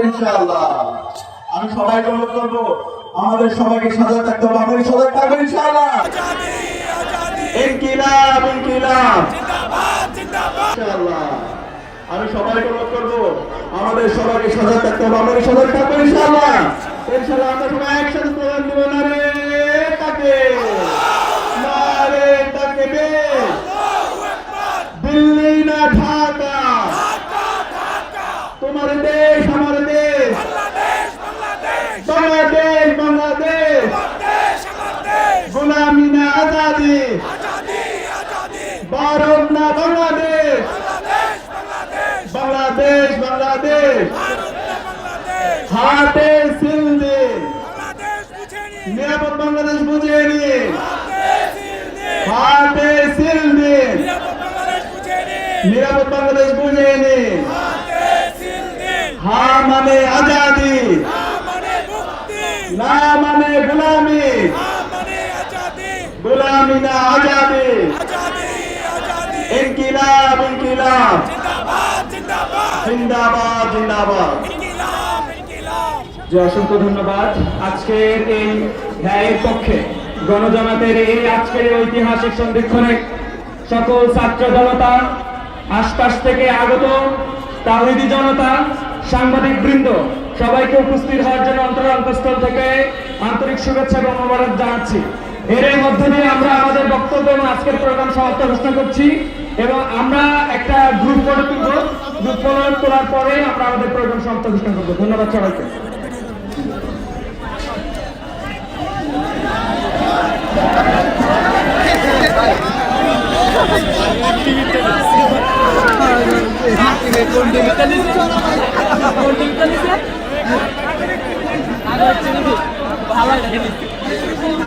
ইনশাআল্লাহ আমি সবাইকে অনুরোধ করবো আমাদের সবাইকে সজাগ থাকতে হবে। আমাদের সজাগ থাকবো ইনশাআল্লাহ। ইনকিলাব ইনকিলাব ইনশাআল্লাহ আমি সবাইকে অনুরোধ করবো আমাদের সবাইকে সজাগ থাকতে হবে। আমাদের সজাগ থাকবো ইনশাআল্লাহ। ইনশাআল্লাহ আমরা সবাই একসাথে স্লোগান দিব, নারে তাকবীর, নারে তাকবীর, দিল্লি না ঢাকা, তোমার দেশ আমার দেশ, বাংলাদেশ বাংলাদেশ, গোলামি না আজাদি, ভারত না বাংলাদেশ, বাংলাদেশ বাংলাদেশ, হাতে সিল দিন, নিরাপদ বাংলাদেশ বুঝিয়ে নিন, হাতে সিল দিন, নিরাপদ বাংলাদেশ বুঝিয়ে নিন। হা মানে আজাদি, না মানে গোলামি, গোলামি না আজাদি, ইনকিলাব ইনকিলাব, জিন্দাবাদ জিন্দাবাদ। যে অসংখ্য ধন্যবাদ। আজকের এই ন্যায়ের পক্ষে গণজমাতের এই আজকের ঐতিহাসিক সন্ধিক্ষণে সকল ছাত্র জনতা, আশপাশ থেকে আগত তাওহীদি জনতা, সাংবাদিক বৃন্দ সবাইকে উপস্থিত হওয়ার জন্য অন্তঃস্থল থেকে আন্তরিক শুভেচ্ছা এবং মোবারক জানাচ্ছি। এর মধ্য দিয়ে আমরা আমাদের বক্তব্য এবং আজকের প্রোগ্রাম সমাপ্ত ঘোষণা করছি এবং আমরা একটা গ্রুপ ফটো তুলব। গ্রুপ ফটো তোলার পরে আমরা আমাদের প্রোগ্রাম সমাপ্ত ঘোষণা করবো। ধন্যবাদ সবাইকে। ভালো